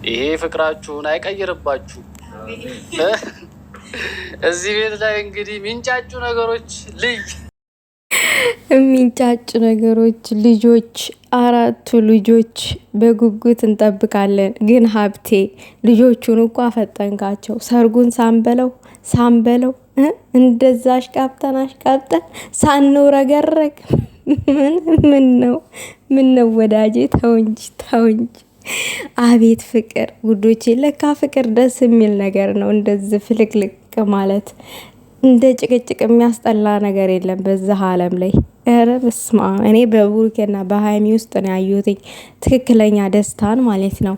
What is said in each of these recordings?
ይሄ ፍቅራችሁን አይቀይርባችሁ። እዚህ ቤት ላይ እንግዲህ ሚንጫጩ ነገሮች የሚንጫጩ ነገሮች ልጆች 4 ልጆች በጉጉት እንጠብቃለን። ግን ሀብቴ ልጆቹን እኮ አፈጠንካቸው። ሰርጉን ሳንበለው እንደዛ አሽቃብጠን ሳንውረገረግ ምን ነው ወዳጄ፣ ተው እንጂ። አቤት ፍቅር ጉዶቼ! ለካ ፍቅር ደስ የሚል ነገር ነው። እንደዚህ ፍልቅልቅ ማለት እንደ ጭቅጭቅ የሚያስጠላ ነገር የለም በዛ ዓለም ላይ። ኧረ በስማ እኔ በቡሩኬና በሀይሚ ውስጥ ነው ያየሁት ትክክለኛ ደስታን ማለት ነው።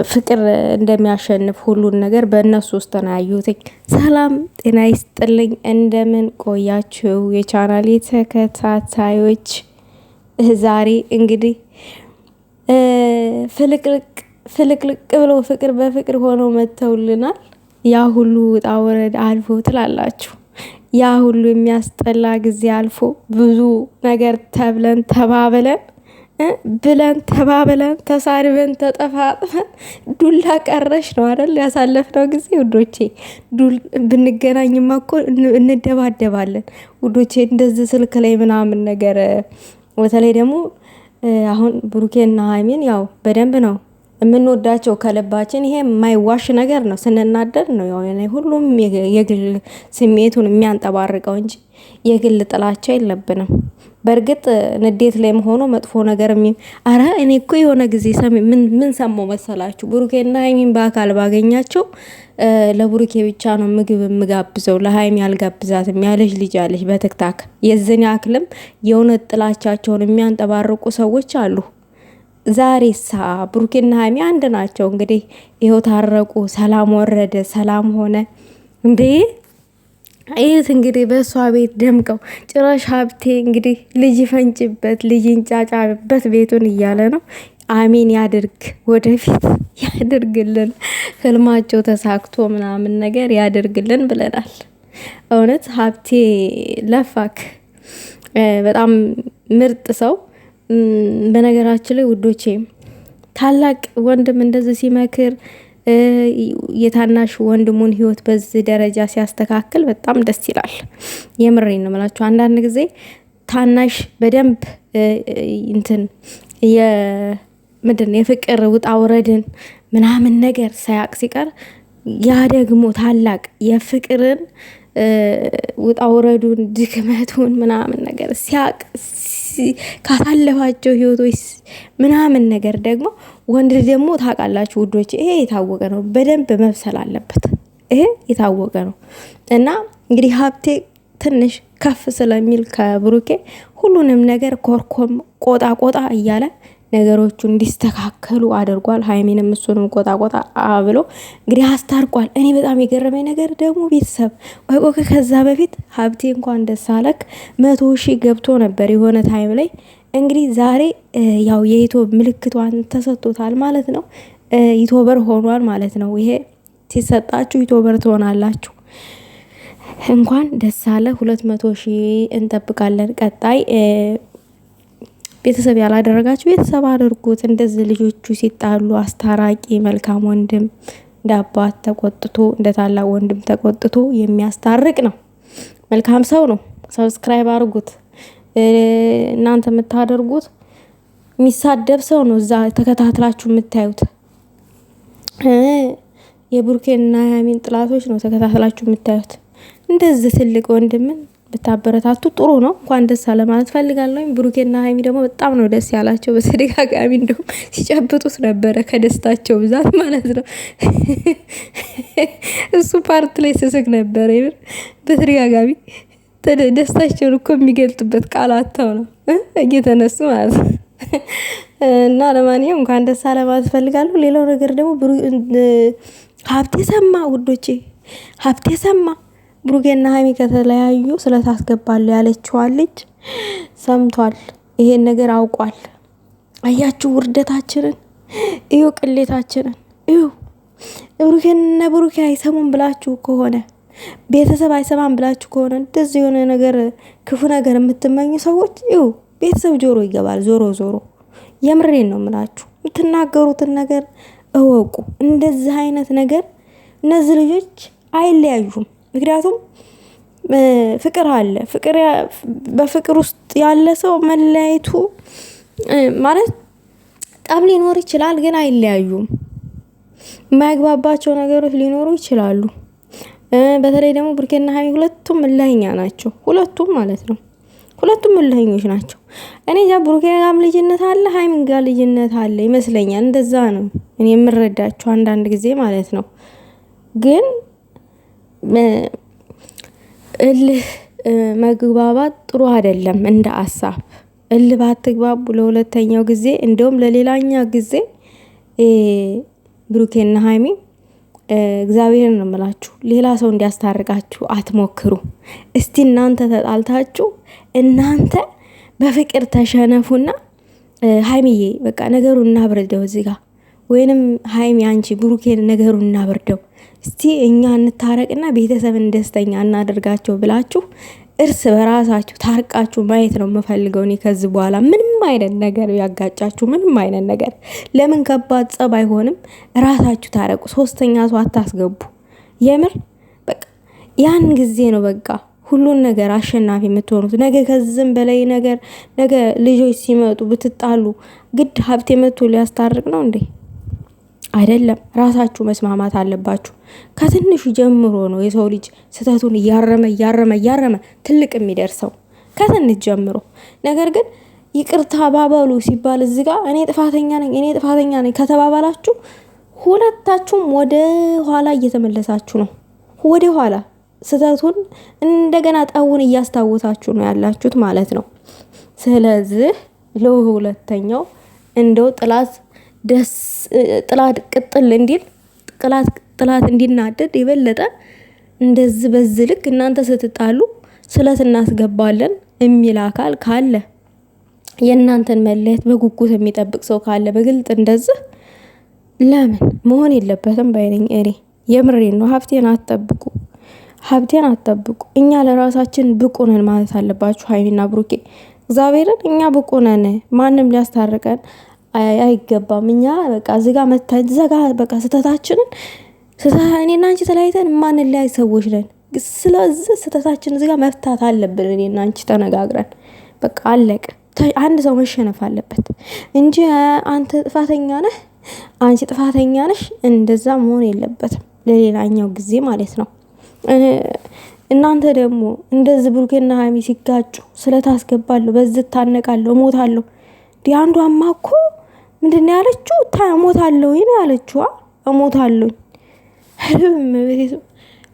ፍቅር እንደሚያሸንፍ ሁሉን ነገር በእነሱ ውስጥ ነው ያየሁት። ሰላም ጤና ይስጥልኝ። እንደምን ቆያችሁ የቻናሌ ተከታታዮች? ዛሬ እንግዲህ ፍልቅልቅ ብሎ ፍቅር በፍቅር ሆነው መጥተውልናል። ያ ሁሉ ውጣ ወረድ አልፎ ትላላችሁ፣ ያ ሁሉ የሚያስጠላ ጊዜ አልፎ ብዙ ነገር ተባብለን ተሳድበን ተጠፋጥፈን ዱላ ቀረሽ ነው አይደል ያሳለፍነው ጊዜ ውዶቼ። ብንገናኝማ እኮ እንደባደባለን ውዶቼ። እንደዚህ ስልክ ላይ ምናምን ነገር በተለይ ደግሞ አሁን ብሩኬና ሀይሚን ያው በደንብ ነው የምንወዳቸው ከልባችን። ይሄ የማይዋሽ ነገር ነው። ስንናደድ ነው ያው ሁሉም የግል ስሜቱን የሚያንጠባርቀው እንጂ የግል ጥላቻ የለብንም። በእርግጥ ንዴት ላይ ሆኖ መጥፎ ነገር አረ እኔ እኮ የሆነ ጊዜ ምን ሰማው መሰላችሁ? ብሩኬና ሀይሚን በአካል ባገኛቸው ለብሩኬ ብቻ ነው ምግብ የምጋብዘው ለሀይሚ አልጋብዛትም ያለች ልጅ አለች በትክታክ። የዝን ያክልም የእውነት ጥላቻቸውን የሚያንጠባርቁ ሰዎች አሉ። ዛሬሳ ብሩኬና ሀይሚ አንድ ናቸው። እንግዲህ ይኸው ታረቁ፣ ሰላም ወረደ፣ ሰላም ሆነ እንዴ! ይህት እንግዲህ በእሷ ቤት ደምቀው ጭራሽ ሀብቴ እንግዲህ ልጅ ፈንጭበት ልጅ እንጫጫበት ቤቱን እያለ ነው። አሚን ያድርግ፣ ወደፊት ያድርግልን፣ ህልማቸው ተሳክቶ ምናምን ነገር ያድርግልን ብለናል። እውነት ሀብቴ ለፋክ፣ በጣም ምርጥ ሰው። በነገራችን ላይ ውዶቼ ታላቅ ወንድም እንደዚህ ሲመክር የታናሽ ወንድሙን ህይወት በዚህ ደረጃ ሲያስተካክል በጣም ደስ ይላል። የምሬን ነው የምላችሁ። አንዳንድ ጊዜ ታናሽ በደንብ የፍቅር ውጣ ውረድን ምናምን ነገር ሳያቅ ሲቀር ያ ደግሞ ታላቅ የፍቅርን ውጣ ውረዱን ድክመቱን ምናምን ነገር ሲያቅ ካሳለፋቸው ህይወቶች ምናምን ነገር ደግሞ ወንድ ደግሞ ታውቃላችሁ ውዶች፣ ይሄ የታወቀ ነው። በደንብ መብሰል አለበት። ይሄ የታወቀ ነው። እና እንግዲህ ሀብቴ ትንሽ ከፍ ስለሚል ከብሩኬ ሁሉንም ነገር ኮርኮም ቆጣ እያለ ነገሮቹ እንዲስተካከሉ አድርጓል። ሀይሚንም እሱንም ቆጣ ብሎ እንግዲህ አስታርቋል። እኔ በጣም የገረመኝ ነገር ደግሞ ቤተሰብ ቆይ ከዛ በፊት ሀብቴ እንኳን ደስ አለክ 100,000 ገብቶ ነበር የሆነ ታይም ላይ። እንግዲህ ዛሬ ያው የዩቲዩብ ምልክቷን ተሰጥቶታል ማለት ነው። ዩቲዩበር ሆኗል ማለት ነው። ይሄ ሲሰጣችሁ ዩቲዩበር ትሆናላችሁ። እንኳን ደስ አለ። 200,000 እንጠብቃለን ቀጣይ። ቤተሰብ ያላደረጋችሁ ቤተሰብ አድርጉት። እንደዚህ ልጆቹ ሲጣሉ አስታራቂ መልካም ወንድም እንደ አባት ተቆጥቶ እንደ ታላቅ ወንድም ተቆጥቶ የሚያስታርቅ ነው። መልካም ሰው ነው። ሰብስክራይብ አድርጉት። እናንተ የምታደርጉት የሚሳደብ ሰው ነው እዛ ተከታትላችሁ የምታዩት። የብሩኬንና የሀይሚን ጥላቶች ነው ተከታትላችሁ የምታዩት። እንደዚህ ትልቅ ወንድምን ብታበረታቱ ጥሩ ነው። እንኳን ደስ አለ ማለት ፈልጋለሁ። ብሩኬና ሀይሚ ደግሞ በጣም ነው ደስ ያላቸው። በተደጋጋሚ እንደውም ሲጨብጡት ነበረ ከደስታቸው ብዛት ማለት ነው። እሱ ፓርት ላይ ስስቅ ነበረ በተደጋጋሚ ደስታቸውን እኮ የሚገልጡበት ቃላቸው ነው እየተነሱ ማለት ነው። እና ለማንኛውም እንኳን ደስ አለ ማለት ፈልጋለሁ። ሌላው ነገር ደግሞ ሀብቴ ሰማ ውዶቼ፣ ሀብቴ ሰማ ብሩኬና ሀይሚ ከተለያዩ ስለታስገባለሁ ያለችዋን ልጅ ሰምቷል። ይሄን ነገር አውቋል። አያችሁ ውርደታችንን እዩ፣ ቅሌታችንን እዩ። ብሩኬ አይሰሙም ብላችሁ ከሆነ ቤተሰብ አይሰማም ብላችሁ ከሆነ እንደዚህ የሆነ ነገር ክፉ ነገር የምትመኙ ሰዎች እዩ፣ ቤተሰብ ጆሮ ይገባል። ዞሮ የምሬን ነው የምላችሁ። የምትናገሩትን ነገር እወቁ። እንደዚህ አይነት ነገር እነዚህ ልጆች አይለያዩም። ምክንያቱም ፍቅር አለ። በፍቅር ውስጥ ያለ ሰው መለያየቱ ማለት ጠብ ሊኖር ይችላል፣ ግን አይለያዩም። የማያግባባቸው ነገሮች ሊኖሩ ይችላሉ። በተለይ ደግሞ ብሩኬና ሀይሚ ሁለቱም እልኸኛ ናቸው። ሁለቱም ማለት ነው። ሁለቱም እልኸኞች ናቸው። እኔ ብሩኬ ጋርም ልጅነት አለ፣ ሀይሚን ጋር ልጅነት አለ ይመስለኛል። እንደዛ ነው እኔ የምረዳቸው አንዳንድ ጊዜ ማለት ነው። ግን እልህ መግባባት ጥሩ አይደለም። እንደ አሳብ እልህ ባትግባቡ ለሁለተኛው ጊዜ እንደውም ለሌላኛ ጊዜ ብሩኬና ሀይሚ እግዚአብሔርን ነው የምላችሁ፣ ሌላ ሰው እንዲያስታርቃችሁ አትሞክሩ። እስቲ እናንተ ተጣልታችሁ እናንተ በፍቅር ተሸነፉና ሀይሚዬ በቃ ነገሩን እናብርደው እዚህ ጋር፣ ወይንም ሀይሚ አንቺ ብሩኬን ነገሩን እናብርደው እስቲ እኛ እንታረቅና ቤተሰብን ደስተኛ እናደርጋቸው ብላችሁ እርስ በራሳችሁ ታርቃችሁ ማየት ነው የምፈልገው። እኔ ከዚህ በኋላ ምንም አይነት ነገር ያጋጫችሁ፣ ምንም አይነት ነገር ለምን ከባድ ጸብ አይሆንም፣ ራሳችሁ ታረቁ። ሶስተኛ ሰው አታስገቡ። የምር በቃ ያን ጊዜ ነው በቃ ሁሉን ነገር አሸናፊ የምትሆኑት። ነገ ከዚህም በላይ ነገ ልጆች ሲመጡ ብትጣሉ ግድ ሀብቴ መጥቶ ሊያስታርቅ ነው እንዴ? አይደለም። ራሳችሁ መስማማት አለባችሁ። ከትንሹ ጀምሮ ነው የሰው ልጅ ስህተቱን እያረመ ትልቅ የሚደርሰው ከትንሽ ጀምሮ። ነገር ግን ይቅርታ ባባሉ ሲባል እዚህ ጋር እኔ ጥፋተኛ ነኝ ከተባባላችሁ ሁለታችሁም ወደ ኋላ እየተመለሳችሁ ነው። ወደ ኋላ ስህተቱን እንደገና ጠውን እያስታወሳችሁ ነው ያላችሁት ማለት ነው። ስለዚህ ለሁለተኛው እንደው ጥላት ቅጥል እንዲል ጥላት እንዲናደድ የበለጠ እንደዚህ በዚህ ልክ እናንተ ስትጣሉ ስለት እናስገባለን የሚል አካል ካለ፣ የእናንተን መለየት በጉጉት የሚጠብቅ ሰው ካለ በግልጥ እንደዚህ ለምን መሆን የለበትም ባይነኝ። እኔ የምሬን ነው። ሀብቴን አትጠብቁ። እኛ ለራሳችን ብቁ ነን ማለት አለባችሁ ሀይሚና ብሩኬ። እግዚአብሔርን እኛ ብቁ ነን፣ ማንም ሊያስታርቀን አይገባም። እኛ በቃ ዝጋ በቃ ስህተታችንን እኔና አንቺ ተለያይተን ማንለያይ ሰዎች ነን። ስለዚህ ስህተታችን ዝጋ መፍታት አለብን። እኔና አንቺ ተነጋግረን በቃ አለቀ። አንድ ሰው መሸነፍ አለበት እንጂ አንተ ጥፋተኛ ነህ፣ አንቺ ጥፋተኛ ነሽ፣ እንደዛ መሆን የለበትም ለሌላኛው ጊዜ ማለት ነው። እናንተ ደግሞ እንደዚህ ብሩኬና ሀይሚ ሲጋጩ ስለታስገባለሁ፣ በዚህ ታነቃለሁ፣ እሞታለሁ። አንዱ አማኮ ምንድን ያለችው? እሞታለሁ ነው ያለችው። እሞታለሁ፣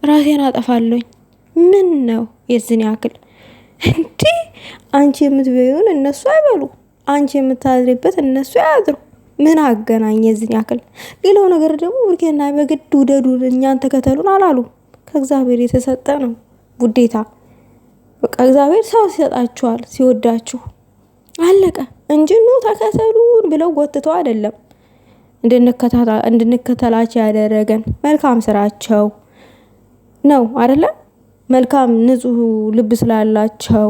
ራሴን አጠፋለሁኝ። ምን ነው የዝን ያክል እንዴ? አንቺ የምትበዩን እነሱ አይበሉ፣ አንቺ የምታድሪበት እነሱ ያድሩ። ምን አገናኝ የዝን ያክል? ሌላው ነገር ደግሞ ብሩኬና በግድ ውደዱን እኛን ተከተሉን አላሉ። ከእግዚአብሔር የተሰጠ ነው ውዴታ። በቃ እግዚአብሔር ሰው ሲሰጣችኋል ሲወዳችሁ አለቀ እንጂ ኑ ተከተሉን ብለው ጎትተው አይደለም እንድንከተላቸው ያደረገን መልካም ስራቸው ነው አይደለም። መልካም ንጹህ ልብ ስላላቸው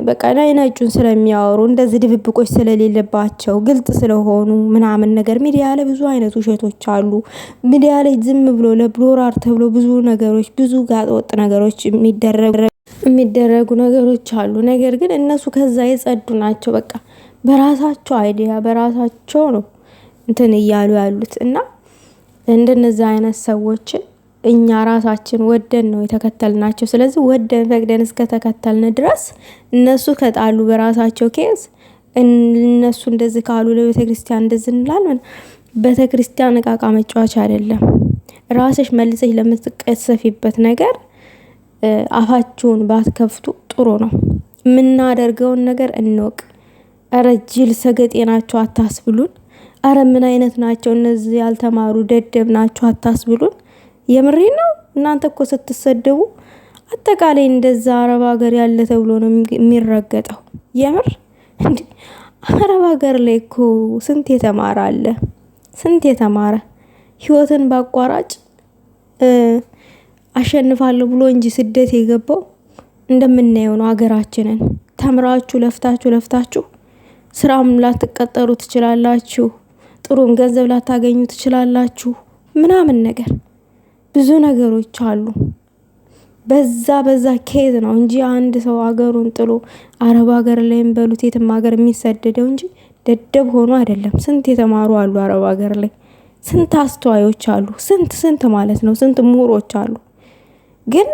በቃ ነጩን ስለሚያወሩ እንደዚህ ድብብቆች ስለሌለባቸው ግልጽ ስለሆኑ ምናምን ነገር። ሚዲያ ላይ ብዙ አይነት ውሸቶች አሉ። ሚዲያ ላይ ዝም ብሎ ለብሎራር ተብሎ ብዙ ነገሮች፣ ብዙ ጋጠወጥ ነገሮች የሚደረጉ ነገሮች አሉ። ነገር ግን እነሱ ከዛ የጸዱ ናቸው። በቃ በራሳቸው አይዲያ በራሳቸው ነው እንትን እያሉ ያሉት እና እንደነዚህ አይነት ሰዎችን እኛ ራሳችን ወደን ነው የተከተልናቸው። ስለዚህ ወደን ፈቅደን እስከተከተልን ድረስ እነሱ ከጣሉ በራሳቸው ኬዝ እነሱ እንደዚህ ካሉ ለቤተክርስቲያን እንደዚህ እንላለን። ቤተክርስቲያን እቃቃ መጫወቻ አይደለም። ራስሽ መልሰሽ ለምትቀሰፊበት ነገር አፋችሁን ባትከፍቱ ጥሩ ነው። የምናደርገውን ነገር እንወቅ። እረ ጅል ሰገጤ ናቸው አታስብሉን። አረ ምን አይነት ናቸው እነዚህ ያልተማሩ ደደብ ናቸው አታስብሉን። የምሬ ነው። እናንተ እኮ ስትሰደቡ አጠቃላይ እንደዛ አረብ ሀገር ያለ ተብሎ ነው የሚረገጠው። የምር እንዴ አረብ ሀገር ላይ እኮ ስንት የተማረ አለ፣ ስንት የተማረ ህይወትን ባቋራጭ አሸንፋለሁ ብሎ እንጂ ስደት የገባው እንደምናየው ነው። ሀገራችንን ተምራችሁ ለፍታችሁ ስራም ላትቀጠሩ ትችላላችሁ፣ ጥሩም ገንዘብ ላታገኙ ትችላላችሁ ምናምን ነገር ብዙ ነገሮች አሉ። በዛ ኬዝ ነው እንጂ አንድ ሰው አገሩን ጥሎ አረብ ሀገር ላይም በሉት የትም ሀገር የሚሰደደው እንጂ ደደብ ሆኖ አይደለም። ስንት የተማሩ አሉ አረብ ሀገር ላይ፣ ስንት አስተዋዮች አሉ፣ ስንት ማለት ነው፣ ስንት ምሁሮች አሉ። ግን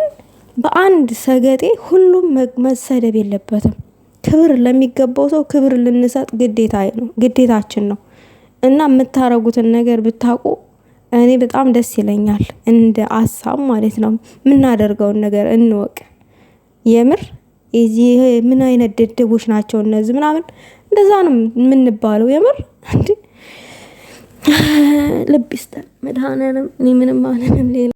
በአንድ ሰገጤ ሁሉም መሰደብ የለበትም። ክብር ለሚገባው ሰው ክብር ልንሰጥ ግዴታችን ነው። እና የምታረጉትን ነገር ብታውቁ እኔ በጣም ደስ ይለኛል፣ እንደ አሳብ ማለት ነው። የምናደርገውን ነገር እንወቅ። የምር እዚህ ምን አይነት ደደቦች ናቸው እነዚህ ምናምን እንደዛ ነው የምንባለው። የምር እንዴ ልብ ይስጠን መድኃኒዓለም። እኔ ምንም አልልም ሌላ